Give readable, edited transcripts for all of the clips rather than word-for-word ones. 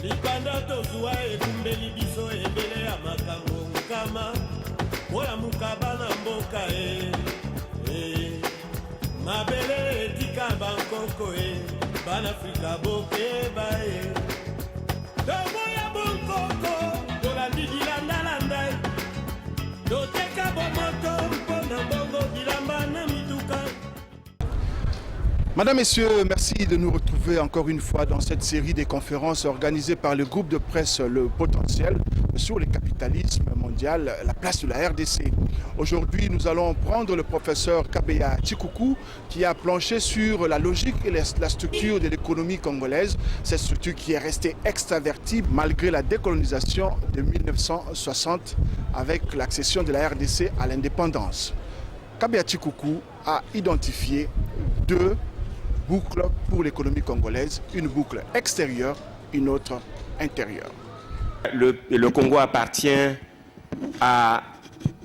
Libanda tozwa ekumbeli biso ebele ya makambo nkama ola mukaba na mboka mabele etika bankoko banafrika bokeba tomo ya bonkoko tolandi bilandalanda toteka bomoto mpona mbongo bilamba na mituka. Madame, Messieurs, merci de nous retrouver encore une fois dans cette série des conférences organisées par le groupe de presse Le Potentiel sur le capitalisme mondial, la place de la RDC. Aujourd'hui, nous allons prendre le professeur Kabeya Chikuku qui a planché sur la logique et la structure de l'économie congolaise, cette structure qui est restée extravertie malgré la décolonisation de 1960 avec l'accession de la RDC à l'indépendance. Kabeya Chikuku a identifié deux boucle pour l'économie congolaise, une boucle extérieure, une autre intérieure. Le Congo appartient à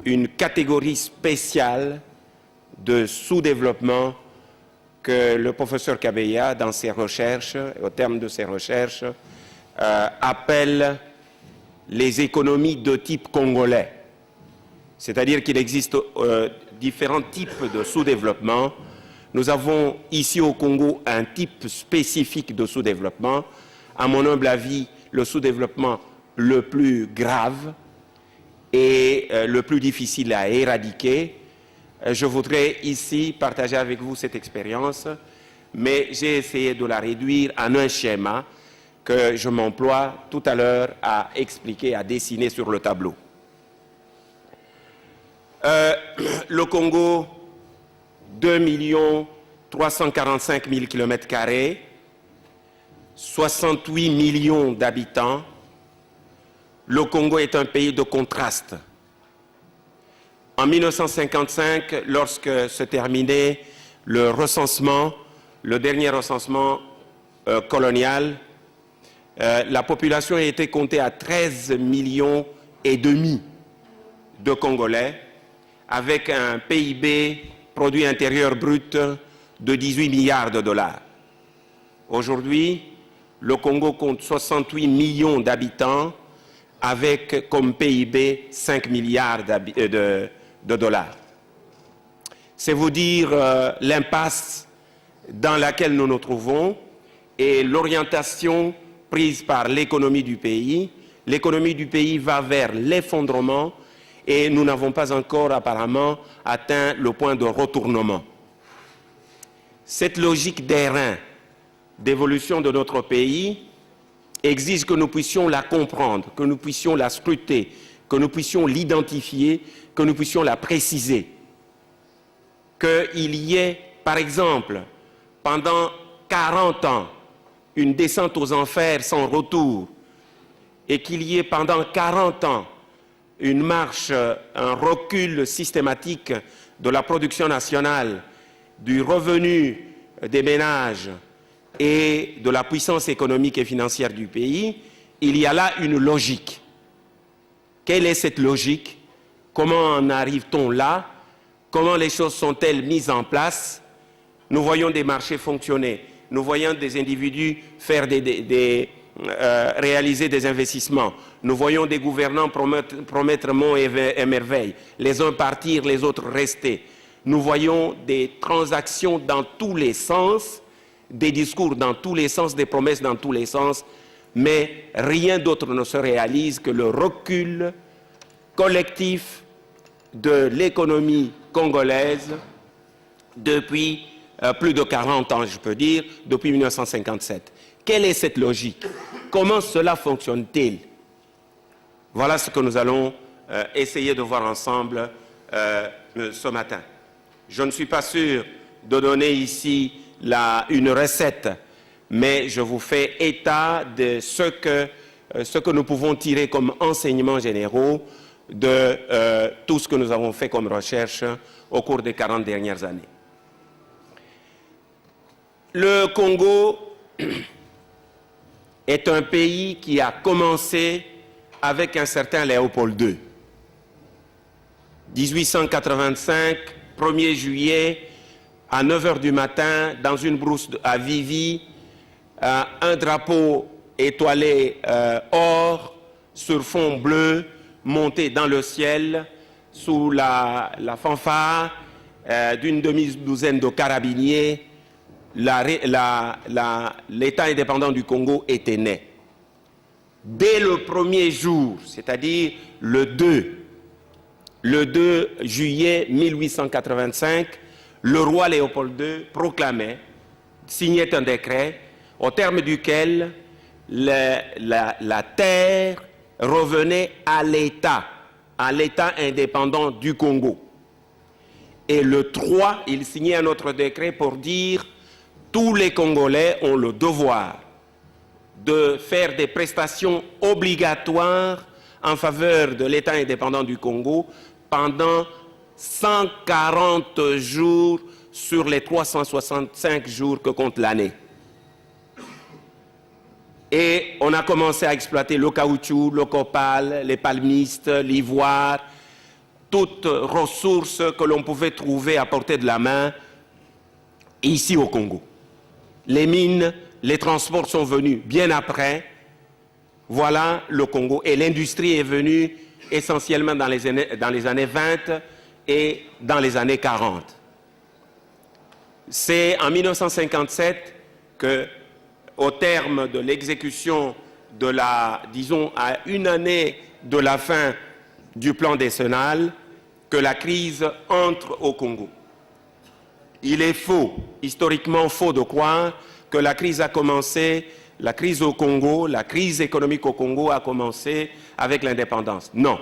une catégorie spéciale de sous-développement que le professeur Kabeya, dans ses recherches, au terme de ses recherches, appelle les économies de type congolais. C'est-à-dire qu'il existe différents types de sous-développement. Nous avons ici au Congo un type spécifique de sous-développement. À mon humble avis, le sous-développement le plus grave et le plus difficile à éradiquer. Je voudrais ici partager avec vous cette expérience, mais j'ai essayé de la réduire en un schéma que je m'emploie tout à l'heure à expliquer, à dessiner sur le tableau. Le Congo, 2 345 000 km², 68 millions d'habitants. Le Congo est un pays de contraste. En 1955, lorsque se terminait le recensement, le dernier recensement colonial, la population a été comptée à 13,5 millions de Congolais, avec un PIB, produit intérieur brut, de 18 milliards de dollars. Aujourd'hui, le Congo compte 68 millions d'habitants avec comme PIB 5 milliards de dollars. C'est vous dire l'impasse dans laquelle nous nous trouvons et l'orientation prise par l'économie du pays. L'économie du pays va vers l'effondrement et nous n'avons pas encore apparemment atteint le point de retournement. Cette logique d'airain d'évolution de notre pays exige que nous puissions la comprendre, que nous puissions la scruter, que nous puissions l'identifier, que nous puissions la préciser. Qu'il y ait, par exemple, pendant 40 ans, une descente aux enfers sans retour, et qu'il y ait pendant 40 ans une marche, un recul systématique de la production nationale, du revenu des ménages et de la puissance économique et financière du pays, il y a là une logique. Quelle est cette logique? Comment en arrive-t-on là? Comment les choses sont-elles mises en place? Nous voyons des marchés fonctionner, nous voyons des individus faire réaliser des investissements, nous voyons des gouvernants promettre monts et merveilles, les uns partir, les autres rester. Nous voyons des transactions dans tous les sens, des discours dans tous les sens, des promesses dans tous les sens, mais rien d'autre ne se réalise que le recul collectif de l'économie congolaise depuis plus de 40 ans, je peux dire, depuis 1957. Quelle est cette logique? Comment cela fonctionne-t-il? Voilà ce que nous allons essayer de voir ensemble ce matin. Je ne suis pas sûr de donner ici une recette, mais je vous fais état de ce que nous pouvons tirer comme enseignements généraux de tout ce que nous avons fait comme recherche au cours des 40 dernières années. Le Congo est un pays qui a commencé avec un certain Léopold II. 1885, 1er juillet, à 9h du matin, dans une brousse à Vivi, un drapeau étoilé or sur fond bleu monté dans le ciel sous la fanfare d'une demi-douzaine de carabiniers. L'État indépendant du Congo était né. Dès le premier jour, c'est-à-dire le 2 juillet 1885, le roi Léopold II proclamait, signait un décret au terme duquel la terre revenait à l'État indépendant du Congo. Et le 3, il signait un autre décret pour dire tous les Congolais ont le devoir de faire des prestations obligatoires en faveur de l'État indépendant du Congo pendant 140 jours sur les 365 jours que compte l'année. Et on a commencé à exploiter le caoutchouc, le copal, les palmistes, l'ivoire, toutes ressources que l'on pouvait trouver à portée de la main ici au Congo. Les mines, les transports sont venus bien après. Voilà le Congo. Et l'industrie est venue essentiellement dans les années 20 et dans les années 40. C'est en 1957 que, au terme de l'exécution de disons, à une année de la fin du plan décennal, que la crise entre au Congo. Il est faux, historiquement faux de croire que la crise a commencé, la crise au Congo, la crise économique au Congo a commencé avec l'indépendance. Non,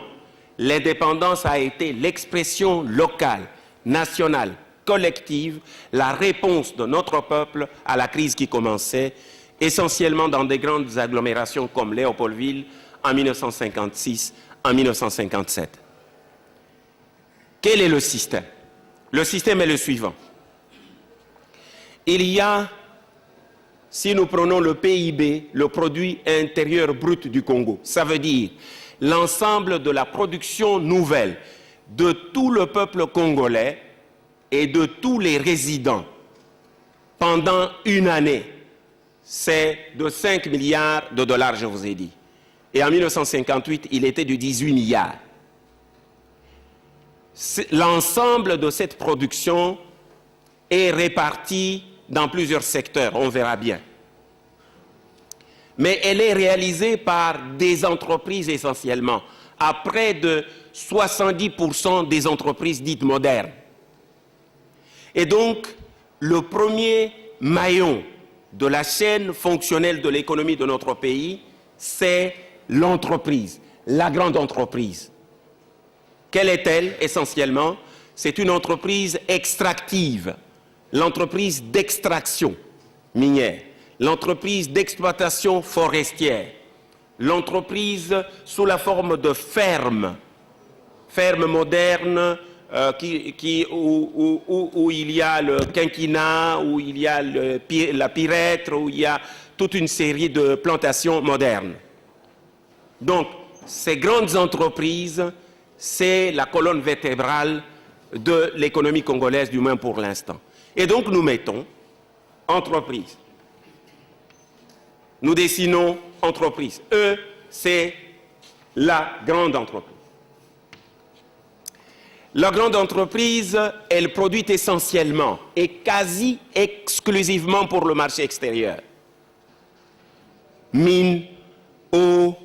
l'indépendance a été l'expression locale, nationale, collective, la réponse de notre peuple à la crise qui commençait, essentiellement dans des grandes agglomérations comme Léopoldville en 1956, en 1957. Quel est le système? Le système est le suivant. Il y a, si nous prenons le PIB, le produit intérieur brut du Congo, ça veut dire l'ensemble de la production nouvelle de tout le peuple congolais et de tous les résidents pendant une année, c'est de 5 milliards de dollars, je vous ai dit. Et en 1958, il était de 18 milliards. L'ensemble de cette production est réparti dans plusieurs secteurs, on verra bien. Mais elle est réalisée par des entreprises essentiellement, à près de 70% des entreprises dites modernes. Et donc, le premier maillon de la chaîne fonctionnelle de l'économie de notre pays, c'est l'entreprise, la grande entreprise. Quelle est-elle essentiellement? C'est une entreprise extractive, l'entreprise d'extraction minière, l'entreprise d'exploitation forestière, l'entreprise sous la forme de ferme moderne où il y a le quinquina, où il y a la pyrètre, où il y a toute une série de plantations modernes. Donc, ces grandes entreprises, c'est la colonne vertébrale de l'économie congolaise, du moins pour l'instant. Et donc, nous mettons entreprise. Nous dessinons entreprise. E, c'est la grande entreprise. La grande entreprise, elle produit essentiellement et quasi exclusivement pour le marché extérieur. Mines, eau,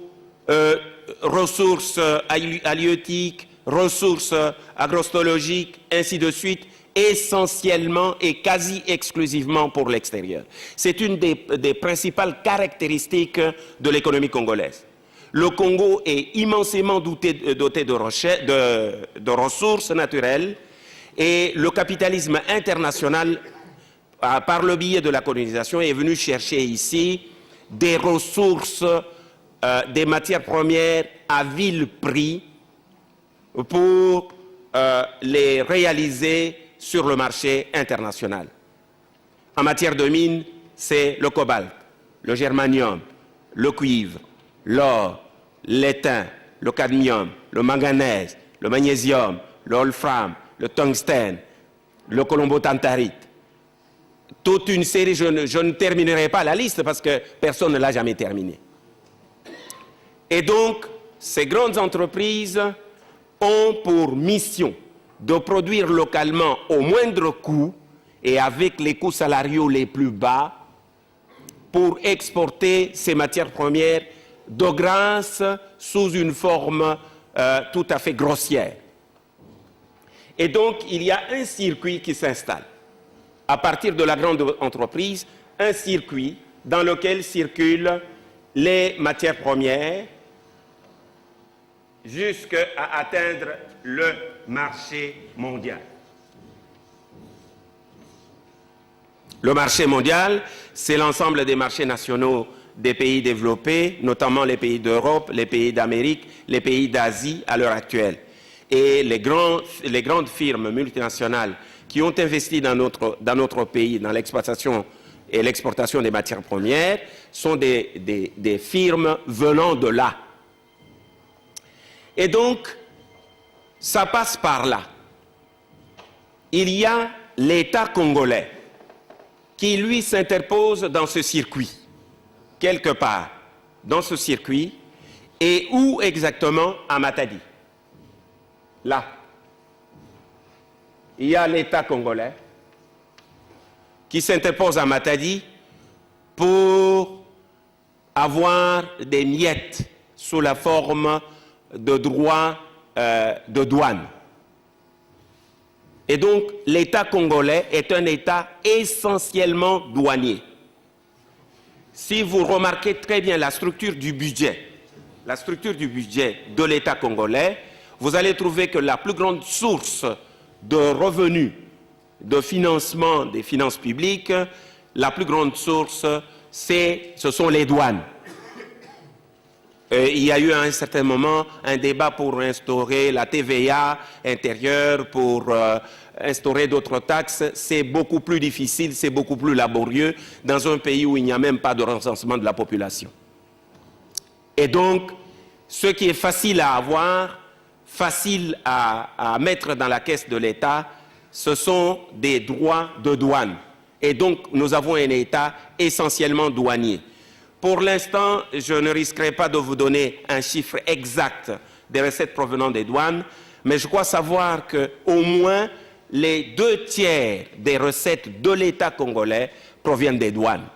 ressources halieutiques, ressources agrostologiques, ainsi de suite, essentiellement et quasi exclusivement pour l'extérieur. C'est une des principales caractéristiques de l'économie congolaise. Le Congo est immensément doté de ressources naturelles et le capitalisme international, par le biais de la colonisation, est venu chercher ici des ressources, des matières premières à vil prix pour les réaliser sur le marché international. En matière de mines, c'est le cobalt, le germanium, le cuivre, l'or, l'étain, le cadmium, le manganèse, le magnésium, le wolfram, le tungstène, le colombo-tantarite. Toute une série, je ne terminerai pas la liste parce que personne ne l'a jamais terminée. Et donc, ces grandes entreprises ont pour mission de produire localement au moindre coût et avec les coûts salariaux les plus bas pour exporter ces matières premières de grâce sous une forme tout à fait grossière. Et donc, il y a un circuit qui s'installe. À partir de la grande entreprise, un circuit dans lequel circulent les matières premières jusqu'à atteindre le marché mondial. Le marché mondial, c'est l'ensemble des marchés nationaux des pays développés, notamment les pays d'Europe, les pays d'Amérique, les pays d'Asie à l'heure actuelle. Et les grandes firmes multinationales qui ont investi dans notre pays, dans l'exploitation et l'exportation des matières premières, sont des firmes venant de là. Et donc, ça passe par là. Il y a l'État congolais qui, lui, s'interpose dans ce circuit, quelque part dans ce circuit, et où exactement? À Matadi. Là. Il y a l'État congolais qui s'interpose à Matadi pour avoir des miettes sous la forme de droits de douane. Et donc, l'État congolais est un État essentiellement douanier. Si vous remarquez très bien la structure du budget de l'État congolais, vous allez trouver que la plus grande source de revenus, de financement des finances publiques, la plus grande source, ce sont les douanes. Il y a eu à un certain moment un débat pour instaurer la TVA intérieure, pour instaurer d'autres taxes. C'est beaucoup plus difficile, c'est beaucoup plus laborieux dans un pays où il n'y a même pas de recensement de la population. Et donc, ce qui est facile à avoir, facile à mettre dans la caisse de l'État, ce sont des droits de douane. Et donc, nous avons un État essentiellement douanier. Pour l'instant, je ne risquerai pas de vous donner un chiffre exact des recettes provenant des douanes, mais je crois savoir qu'au moins les 2/3 des recettes de l'État congolais proviennent des douanes.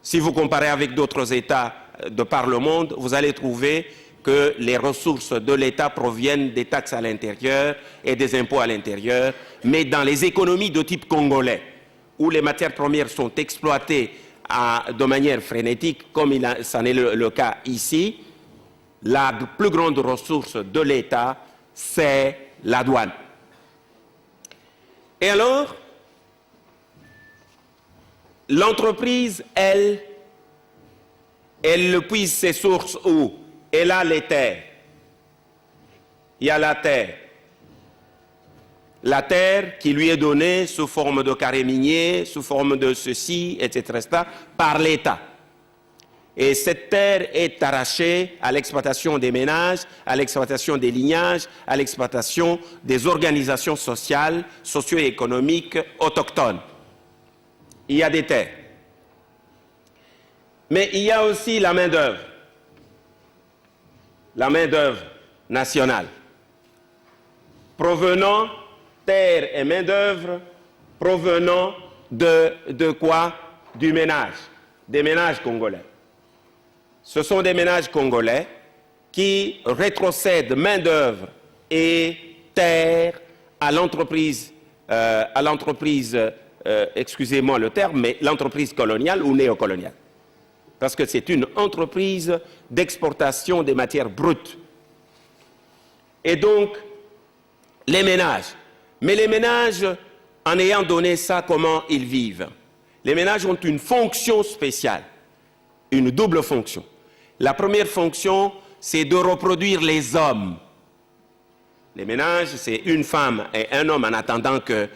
Si vous comparez avec d'autres États de par le monde, vous allez trouver que les ressources de l'État proviennent des taxes à l'intérieur et des impôts à l'intérieur, mais dans les économies de type congolais, où les matières premières sont exploitées de manière frénétique, comme c'en est le cas ici, la plus grande ressource de l'État, c'est la douane. Et alors, l'entreprise, elle puise ses sources où? Elle a les terres. Il y a la terre. La terre qui lui est donnée sous forme de carré minier, sous forme de ceci, etc., par l'État. Et cette terre est arrachée à l'exploitation des ménages, à l'exploitation des lignages, à l'exploitation des organisations sociales, socio-économiques autochtones. Il y a des terres. Mais il y a aussi la main-d'œuvre. La main-d'œuvre nationale. Provenant, terre et main-d'œuvre, provenant de quoi? Du ménage, des ménages congolais. Ce sont des ménages congolais qui rétrocèdent main-d'œuvre et terre à l'entreprise, excusez-moi le terme, mais l'entreprise coloniale ou néocoloniale. Parce que c'est une entreprise d'exportation des matières brutes. Et donc, les ménages. Mais les ménages, en ayant donné ça, comment ils vivent? Les ménages ont une fonction spéciale, une double fonction. La première fonction, c'est de reproduire les hommes. Les ménages, c'est une femme et un homme en attendant que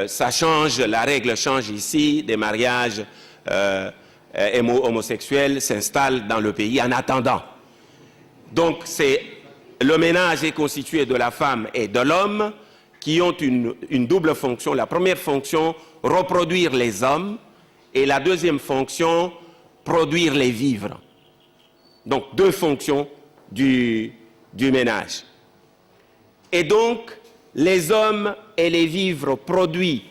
ça change, la règle change ici, des mariages homosexuels s'installent dans le pays en attendant. Donc le ménage est constitué de la femme et de l'homme qui ont une double fonction. La première fonction, reproduire les hommes, et la deuxième fonction, produire les vivres. Donc deux fonctions du ménage. Et donc, les hommes et les vivres produits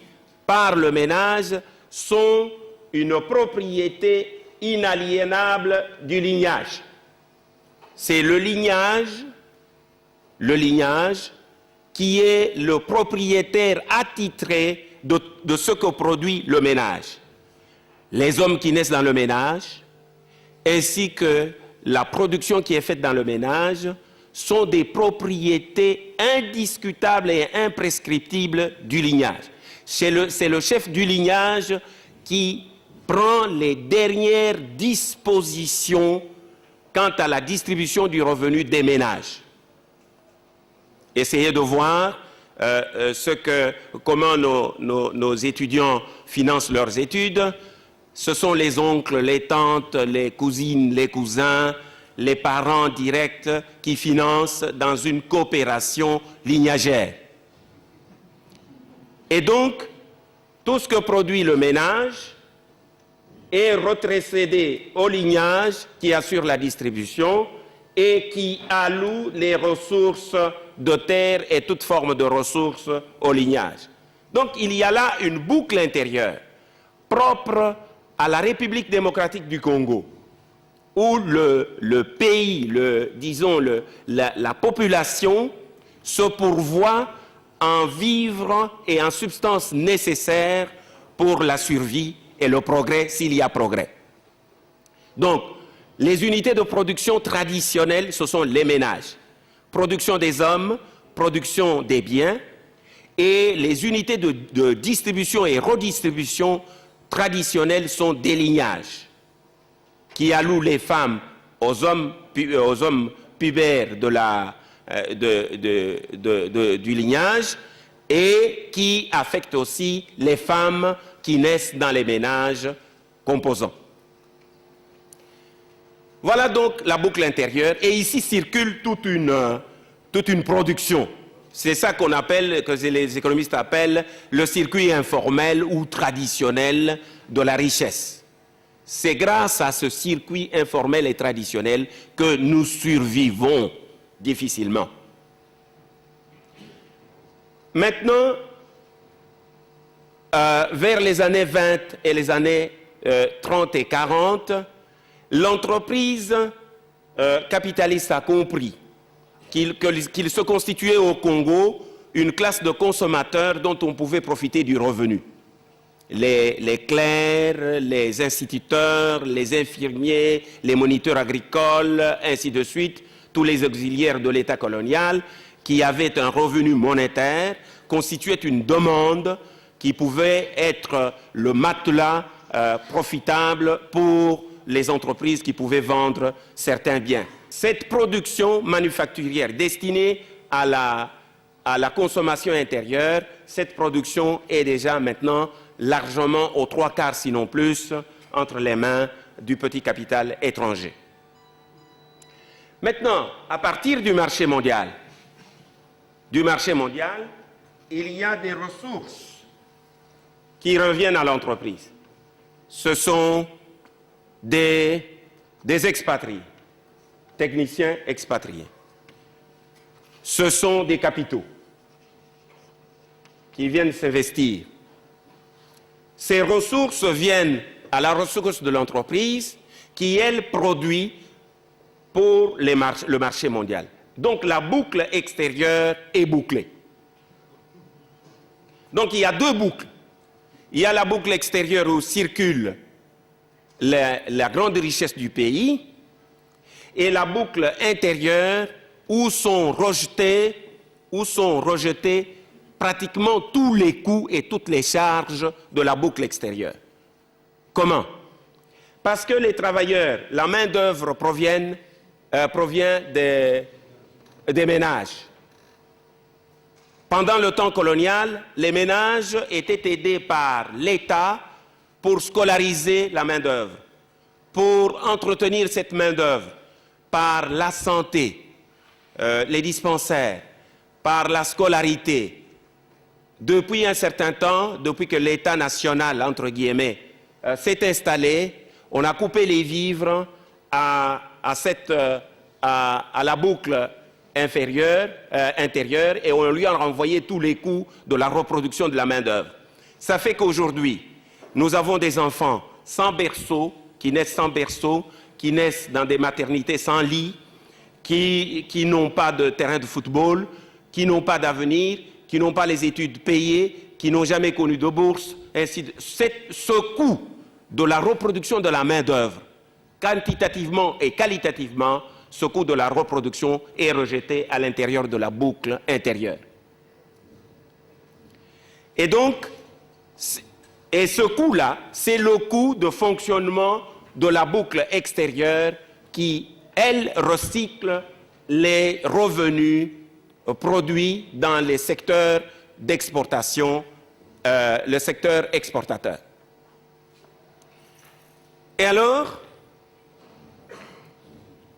par le ménage sont une propriété inaliénable du lignage. C'est le lignage qui est le propriétaire attitré de ce que produit le ménage. Les hommes qui naissent dans le ménage, ainsi que la production qui est faite dans le ménage, sont des propriétés indiscutables et imprescriptibles du lignage. C'est le chef du lignage qui prend les dernières dispositions quant à la distribution du revenu des ménages. Essayez de voir comment nos étudiants financent leurs études. Ce sont les oncles, les tantes, les cousines, les cousins, les parents directs qui financent dans une coopération lignagère. Et donc, tout ce que produit le ménage est retrocédé au lignage qui assure la distribution et qui alloue les ressources de terre et toute forme de ressources au lignage. Donc, il y a là une boucle intérieure propre à la République démocratique du Congo, où le pays, la population se pourvoit en vivres et en substances nécessaires pour la survie et le progrès, s'il y a progrès. Donc, les unités de production traditionnelles, ce sont les ménages. Production des hommes, production des biens, et les unités de distribution et redistribution traditionnelles sont des lignages qui allouent les femmes aux hommes pubères du lignage et qui affectent aussi les femmes qui naissent dans les ménages composants. Voilà donc la boucle intérieure, et ici circule toute une production. C'est ça qu'on appelle, que les économistes appellent le circuit informel ou traditionnel de la richesse. C'est grâce à ce circuit informel et traditionnel que nous survivons difficilement. Maintenant, vers les années 20 et les années 30 et 40, l'entreprise capitaliste a compris qu'il se constituait au Congo une classe de consommateurs dont on pouvait profiter du revenu. Les clercs, les instituteurs, les infirmiers, les moniteurs agricoles, ainsi de suite, tous les auxiliaires de l'État colonial qui avaient un revenu monétaire constituaient une demande qui pouvait être le matelas profitable pour les entreprises qui pouvaient vendre certains biens. Cette production manufacturière destinée à la consommation intérieure, cette production est déjà maintenant largement aux 3/4, sinon plus, entre les mains du petit capital étranger. Maintenant, à partir du marché mondial, il y a des ressources qui reviennent à l'entreprise. Ce sont des expatriés, techniciens expatriés. Ce sont des capitaux qui viennent s'investir. Ces ressources viennent à la ressource de l'entreprise qui, elle, produit pour le marché mondial. Donc la boucle extérieure est bouclée. Donc il y a deux boucles. Il y a la boucle extérieure où circule la grande richesse du pays, et la boucle intérieure où sont rejetés pratiquement tous les coûts et toutes les charges de la boucle extérieure. Comment? Parce que les travailleurs, la main-d'œuvre provient des ménages. Pendant le temps colonial, les ménages étaient aidés par l'État pour scolariser la main-d'œuvre, pour entretenir cette main-d'œuvre, par la santé, les dispensaires, par la scolarité, depuis un certain temps, depuis que l'État national, entre guillemets, s'est installé, on a coupé les vivres à la boucle intérieure et on lui a renvoyé tous les coûts de la reproduction de la main-d'œuvre. Ça fait qu'aujourd'hui, nous avons des enfants sans berceau, qui naissent sans berceau, qui naissent dans des maternités sans lit, qui n'ont pas de terrain de football, qui n'ont pas d'avenir, qui n'ont pas les études payées, qui n'ont jamais connu de bourse. Ce coût de la reproduction de la main-d'œuvre, quantitativement et qualitativement, ce coût de la reproduction est rejeté à l'intérieur de la boucle intérieure. Et donc, ce coût-là, c'est le coût de fonctionnement de la boucle extérieure qui, elle, recycle les revenus produits dans les secteurs d'exportation, le secteur exportateur. Et alors,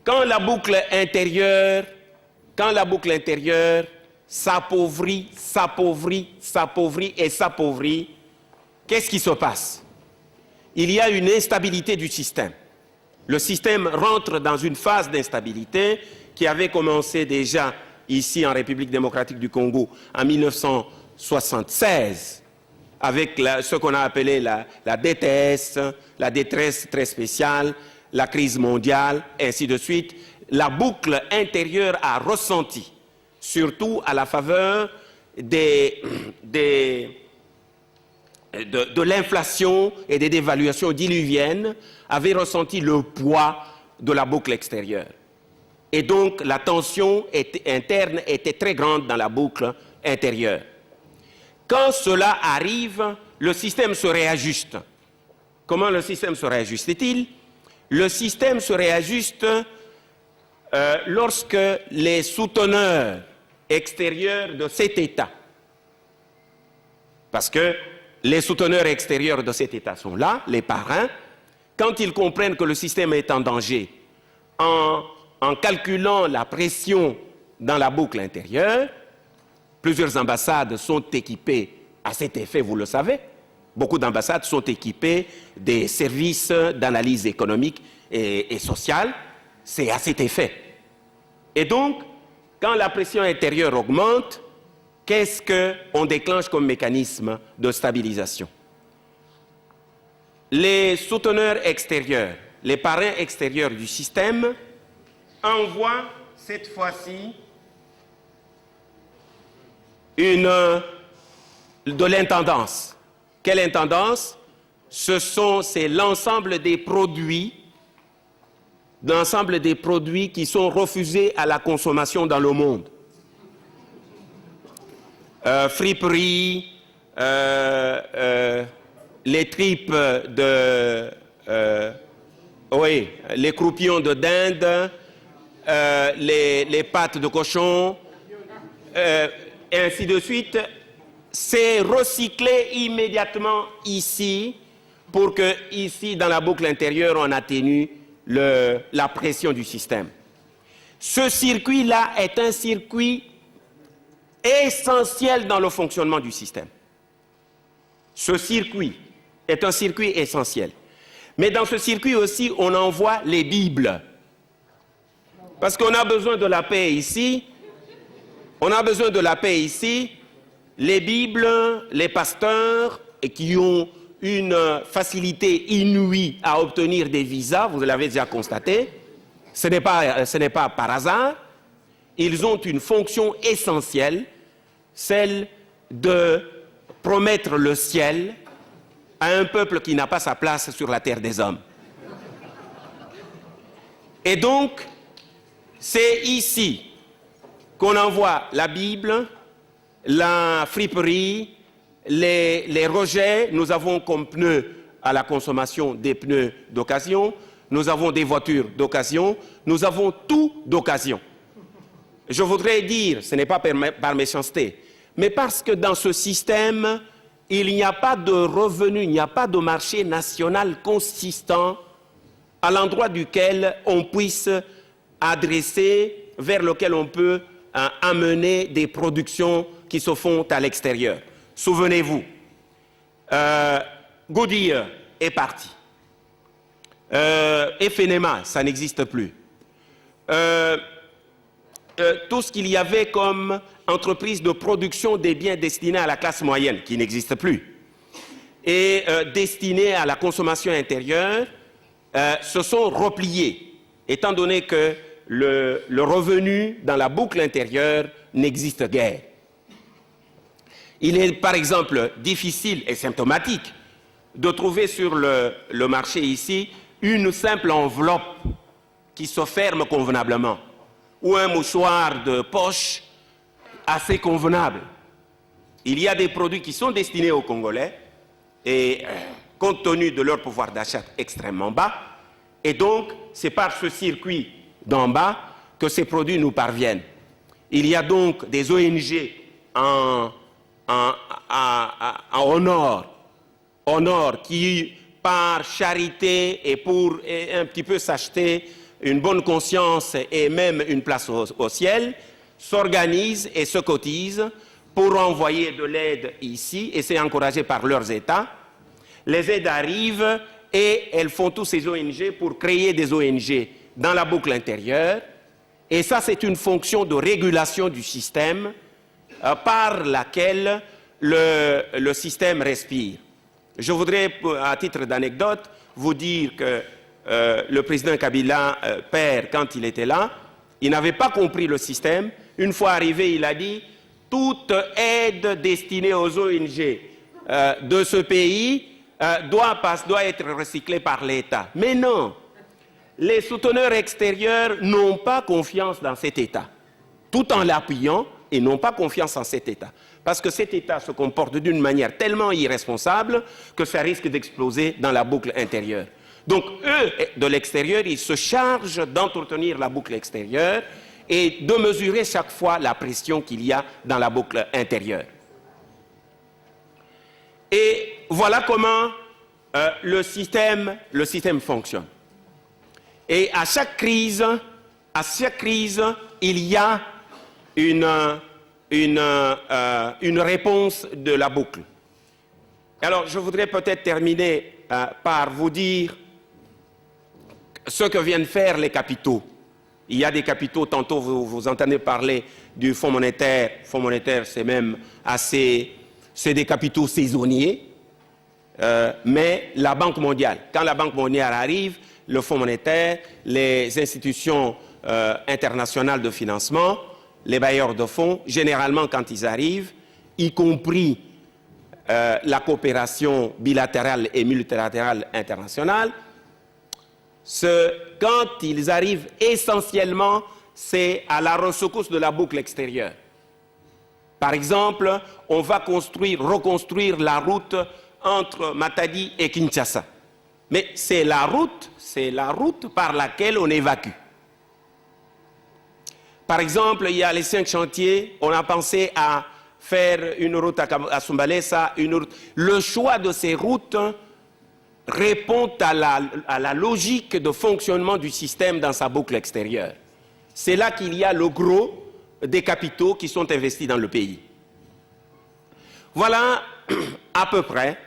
quand la boucle intérieure s'appauvrit, qu'est-ce qui se passe? Il y a une instabilité du système. Le système rentre dans une phase d'instabilité qui avait commencé déjà ici en République démocratique du Congo en 1976 avec ce qu'on a appelé la DTS, la détresse très spéciale, la crise mondiale, ainsi de suite. La boucle intérieure a ressenti, surtout à la faveur de l'inflation et des dévaluations diluviennes, avait ressenti le poids de la boucle extérieure. Et donc la tension interne était très grande dans la boucle intérieure. Quand cela arrive, le système se réajuste. Comment le système se réajuste-t-il? Le système se réajuste lorsque les souteneurs extérieurs de cet État, parce que les souteneurs extérieurs de cet État sont là, les parrains, quand ils comprennent que le système est en danger, en calculant la pression dans la boucle intérieure, plusieurs ambassades sont équipées à cet effet, vous le savez. Beaucoup d'ambassades sont équipées des services d'analyse économique et sociale. C'est à cet effet. Et donc, quand la pression intérieure augmente, qu'est-ce qu'on déclenche comme mécanisme de stabilisation? Les souteneurs extérieurs, les parrains extérieurs du système envoient cette fois-ci de l'intendance. Quelle intendance? C'est l'ensemble des produits qui sont refusés à la consommation dans le monde. Friperies, les tripes les croupions de dinde, les pâtes de cochon, et ainsi de suite. C'est recyclé immédiatement ici pour que, ici, dans la boucle intérieure, on atténue la pression du système. Ce circuit-là est un circuit essentiel dans le fonctionnement du système. Ce circuit est un circuit essentiel. Mais dans ce circuit aussi, on envoie les Bibles. Parce qu'on a besoin de la paix ici. Les Bibles, les pasteurs qui ont une facilité inouïe à obtenir des visas, vous l'avez déjà constaté, ce n'est pas par hasard, ils ont une fonction essentielle, celle de promettre le ciel à un peuple qui n'a pas sa place sur la terre des hommes. Et donc, c'est ici qu'on envoie la Bible, la friperie, les rejets. Nous avons comme pneus à la consommation des pneus d'occasion, nous avons des voitures d'occasion, nous avons tout d'occasion. Je voudrais dire, ce n'est pas par méchanceté, mais parce que dans ce système, il n'y a pas de revenu, il n'y a pas de marché national consistant à l'endroit duquel on puisse adressé vers lequel on peut amener des productions qui se font à l'extérieur. Souvenez-vous, Goodyear est parti. FNMA, ça n'existe plus. Tout ce qu'il y avait comme entreprise de production des biens destinés à la classe moyenne, qui n'existe plus, et destinés à la consommation intérieure, se sont repliés, étant donné que le revenu dans la boucle intérieure n'existe guère. Il est par exemple difficile et symptomatique de trouver sur le marché ici une simple enveloppe qui se ferme convenablement ou un mouchoir de poche assez convenable. Il y a des produits qui sont destinés aux Congolais et compte tenu de leur pouvoir d'achat extrêmement bas, et donc c'est par ce circuit d'en bas que ces produits nous parviennent. Il y a donc des ONG au nord qui, par charité et pour un petit peu s'acheter une bonne conscience et même une place au ciel, s'organisent et se cotisent pour envoyer de l'aide ici, et c'est encouragé par leurs États. Les aides arrivent et elles font tous ces ONG pour créer des ONG dans la boucle intérieure, et ça c'est une fonction de régulation du système par laquelle le système respire. Je voudrais, à titre d'anecdote, vous dire que le président Kabila, père, quand il était là, il n'avait pas compris le système. Une fois arrivé, il a dit « toute aide destinée aux ONG de ce pays doit être recyclée par l'État ». Mais non, les souteneurs extérieurs n'ont pas confiance dans cet État, tout en l'appuyant, et n'ont pas confiance en cet État. Parce que cet État se comporte d'une manière tellement irresponsable que ça risque d'exploser dans la boucle intérieure. Donc, eux, de l'extérieur, ils se chargent d'entretenir la boucle extérieure et de mesurer chaque fois la pression qu'il y a dans la boucle intérieure. Et voilà comment le système fonctionne. Et à chaque crise, il y a une réponse de la boucle. Alors, je voudrais peut-être terminer par vous dire ce que viennent faire les capitaux. Il y a des capitaux, tantôt vous entendez parler du Fonds monétaire. Le Fonds monétaire, c'est même c'est des capitaux saisonniers, mais la Banque mondiale, quand la Banque mondiale arrive, le Fonds monétaire, les institutions internationales de financement, les bailleurs de fonds, généralement quand ils arrivent, y compris la coopération bilatérale et multilatérale internationale, quand ils arrivent essentiellement, c'est à la resecousse de la boucle extérieure. Par exemple, on va reconstruire la route entre Matadi et Kinshasa. Mais c'est la route par laquelle on évacue. Par exemple, il y a les 5 chantiers, on a pensé à faire une route à Sumbalesa, le choix de ces routes répond à la logique de fonctionnement du système dans sa boucle extérieure. C'est là qu'il y a le gros des capitaux qui sont investis dans le pays. Voilà à peu près,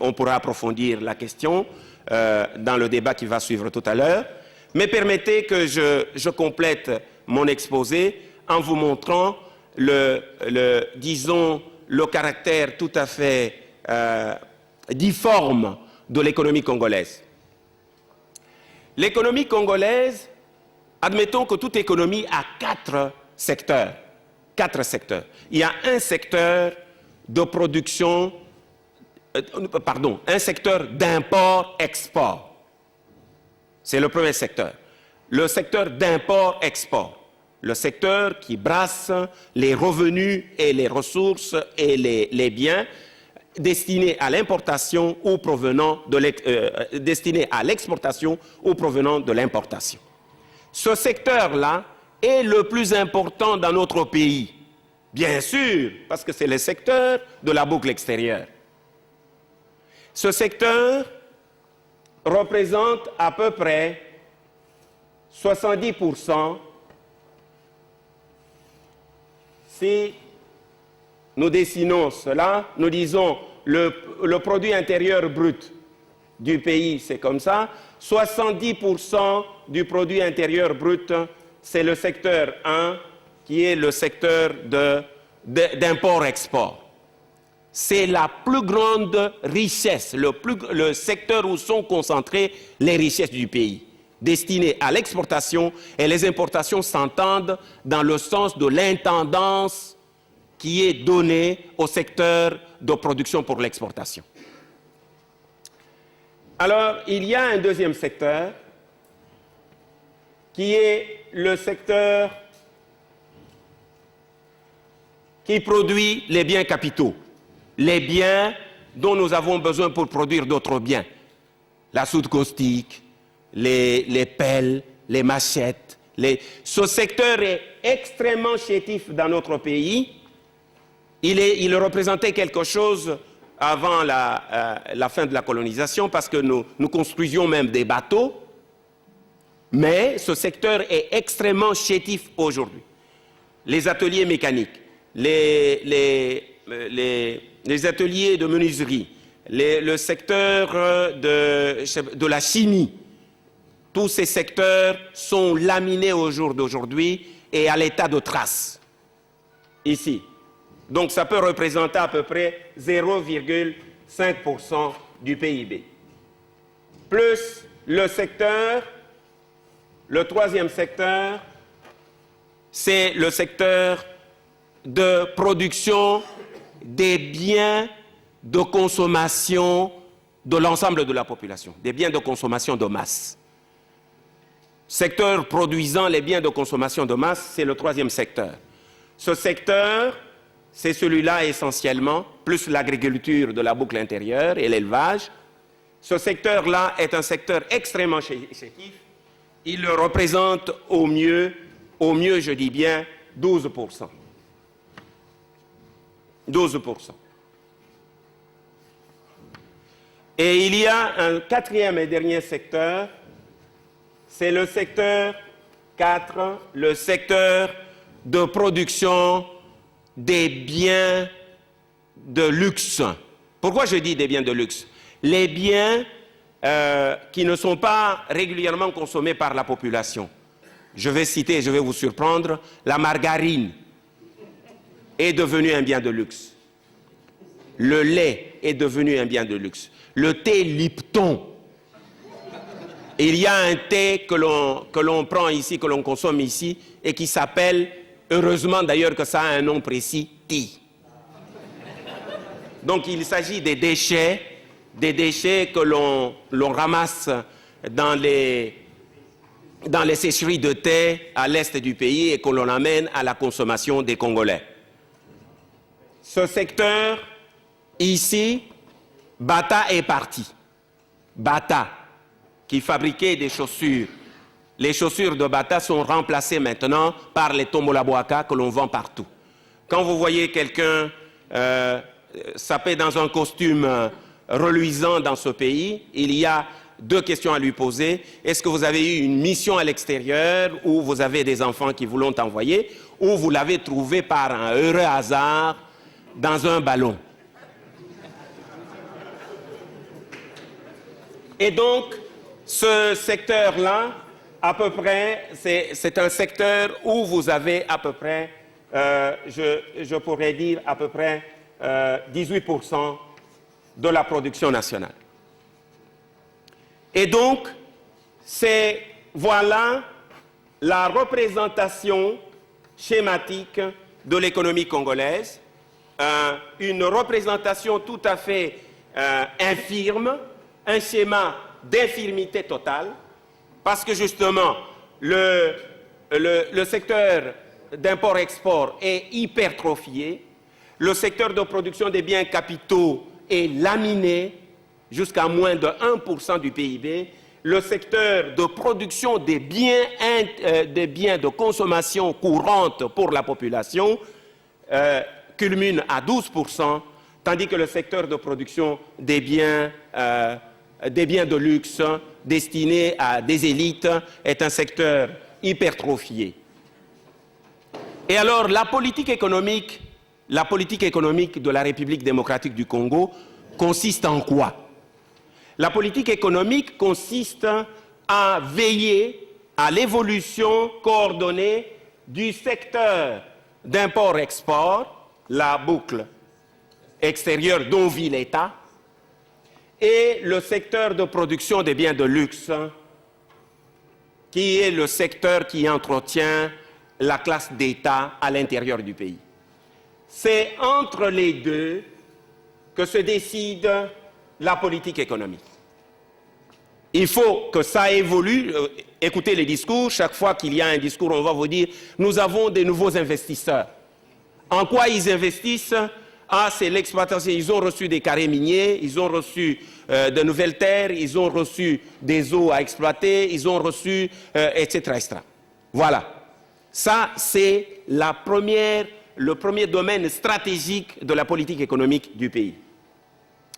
on pourra approfondir la question dans le débat qui va suivre tout à l'heure, mais permettez que je complète mon exposé en vous montrant disons, le caractère tout à fait difforme de l'économie congolaise. L'économie congolaise, admettons que toute économie a 4 secteurs. 4 secteurs. Il y a un secteur de production, un secteur d'import-export. C'est le premier secteur. Le secteur d'import-export. Le secteur qui brasse les revenus et les ressources et les biens destinés à l'importation ou provenant de destinés à l'exportation ou provenant de l'importation. Ce secteur-là est le plus important dans notre pays, bien sûr, parce que c'est le secteur de la boucle extérieure. Ce secteur représente à peu près 70%, si nous dessinons cela, nous disons le produit intérieur brut du pays, c'est comme ça, 70% du produit intérieur brut, c'est le secteur 1, qui est le secteur d'import-export. C'est la plus grande richesse, le secteur où sont concentrées les richesses du pays, destinées à l'exportation, et les importations s'entendent dans le sens de l'intendance qui est donnée au secteur de production pour l'exportation. Alors, il y a un deuxième secteur qui est le secteur qui produit les biens capitaux, les biens dont nous avons besoin pour produire d'autres biens. La soude caustique, les pelles, les machettes. Ce secteur est extrêmement chétif dans notre pays. Il représentait quelque chose avant la fin de la colonisation parce que nous construisions même des bateaux. Mais ce secteur est extrêmement chétif aujourd'hui. Les ateliers mécaniques, les ateliers de menuiserie, le secteur de la chimie, tous ces secteurs sont laminés au jour d'aujourd'hui et à l'état de trace, ici. Donc ça peut représenter à peu près 0,5% du PIB. Plus le troisième secteur, c'est le secteur de production des biens de consommation de l'ensemble de la population, des biens de consommation de masse. Secteur produisant les biens de consommation de masse, c'est le troisième secteur. Ce secteur, c'est celui-là essentiellement, plus l'agriculture de la boucle intérieure et l'élevage. Ce secteur-là est un secteur extrêmement chétif. Il représente au mieux, je dis bien, 12%. 12%. Et il y a un quatrième et dernier secteur, c'est le secteur 4, le secteur de production des biens de luxe. Pourquoi je dis des biens de luxe? Les biens qui ne sont pas régulièrement consommés par la population. Je vais citer, je vais vous surprendre, la margarine est devenue un bien de luxe. Le lait est devenu un bien de luxe. Le thé Lipton. Il y a un thé que l'on prend ici, que l'on consomme ici, et qui s'appelle, heureusement d'ailleurs que ça a un nom précis, tea. Donc il s'agit des déchets que l'on ramasse dans les sécheries de thé à l'est du pays et que l'on amène à la consommation des Congolais. Ce secteur, ici, Bata est parti. Bata, qui fabriquait des chaussures. Les chaussures de Bata sont remplacées maintenant par les Tomolaboaka que l'on vend partout. Quand vous voyez quelqu'un sapé dans un costume reluisant dans ce pays, il y a deux questions à lui poser. Est-ce que vous avez eu une mission à l'extérieur ou vous avez des enfants qui vous l'ont envoyé ou vous l'avez trouvé par un heureux hasard dans un ballon? Et donc, ce secteur-là, à peu près, c'est un secteur où vous avez à peu près, je pourrais dire à peu près 18% de la production nationale. Et donc, voilà la représentation schématique de l'économie congolaise, une représentation tout à fait infirme, un schéma d'infirmité totale, parce que justement, le secteur d'import-export est hypertrophié, le secteur de production des biens capitaux est laminé jusqu'à moins de 1% du PIB, le secteur de production des biens de consommation courante pour la population culmine à 12%, tandis que le secteur de production des biens des biens de luxe destinés à des élites est un secteur hypertrophié. Et alors, la politique économique de la République démocratique du Congo consiste en quoi? La politique économique consiste à veiller à l'évolution coordonnée du secteur d'import-export, la boucle extérieure dont vit l'État, et le secteur de production des biens de luxe, qui est le secteur qui entretient la classe d'État à l'intérieur du pays. C'est entre les deux que se décide la politique économique. Il faut que ça évolue. Écoutez les discours. Chaque fois qu'il y a un discours, on va vous dire « Nous avons des nouveaux investisseurs ». En quoi ils investissent? Ah, c'est l'exploitation. Ils ont reçu des carrés miniers, ils ont reçu de nouvelles terres, ils ont reçu des eaux à exploiter, ils ont reçu, etc., etc. Voilà. Ça, c'est le premier domaine stratégique de la politique économique du pays.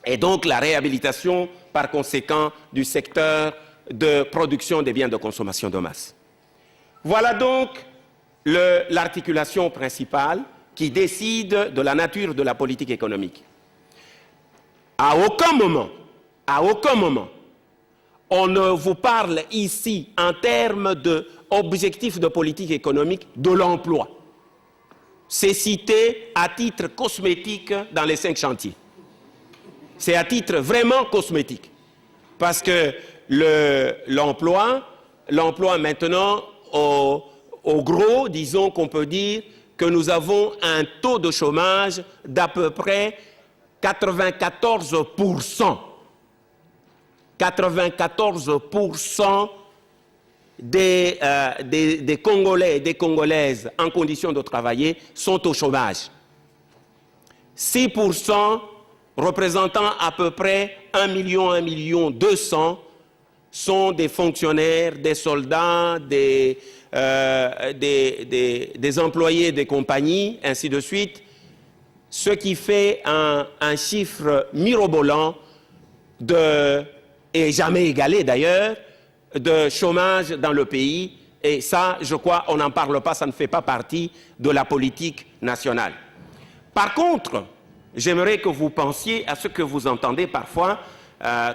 Et donc, la réhabilitation, par conséquent, du secteur de production des biens de consommation de masse. Voilà donc l'articulation principale qui décide de la nature de la politique économique. À aucun moment, on ne vous parle ici, en termes d'objectifs de politique économique, de l'emploi. C'est cité à titre cosmétique dans les 5 chantiers. C'est à titre vraiment cosmétique. Parce que l'emploi maintenant, au gros, disons qu'on peut dire que nous avons un taux de chômage d'à peu près 94%. 94% des Congolais et des Congolaises en condition de travailler sont au chômage. 6% représentant à peu près 1 million 200 sont des fonctionnaires, des soldats, des employés des compagnies, ainsi de suite, ce qui fait un chiffre mirobolant et jamais égalé d'ailleurs, de chômage dans le pays. Et ça, je crois, on n'en parle pas, ça ne fait pas partie de la politique nationale. Par contre, j'aimerais que vous pensiez à ce que vous entendez parfois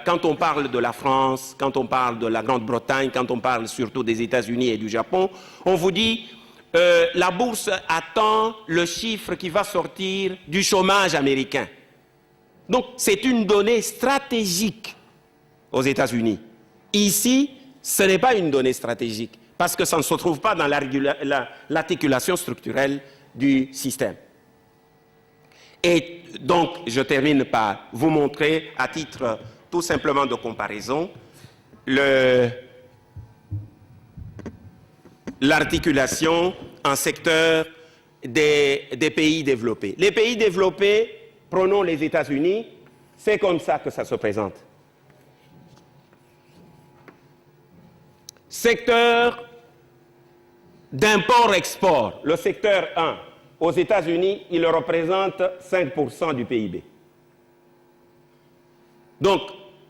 quand on parle de la France, quand on parle de la Grande-Bretagne, quand on parle surtout des États-Unis et du Japon. On vous dit la bourse attend le chiffre qui va sortir du chômage américain. Donc, c'est une donnée stratégique aux États-Unis. Ici, ce n'est pas une donnée stratégique, parce que ça ne se trouve pas dans l'articulation structurelle du système. Et donc, je termine par vous montrer, à titre tout simplement de comparaison, l'articulation en secteur des pays développés. Les pays développés, prenons les États-Unis, c'est comme ça que ça se présente. Secteur d'import-export, le secteur 1. Aux États-Unis, il représente 5% du PIB. Donc,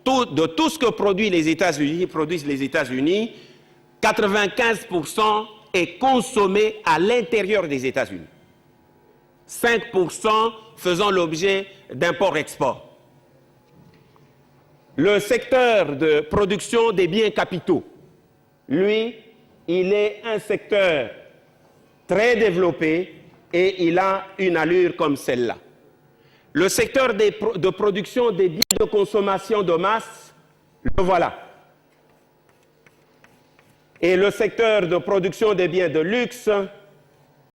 de tout ce que produisent les États-Unis, 95% est consommé à l'intérieur des États-Unis. 5% faisant l'objet d'import-export. Le secteur de production des biens capitaux, lui, il est un secteur très développé et il a une allure comme celle-là. Le secteur de production des biens de consommation de masse, le voilà. Et le secteur de production des biens de luxe,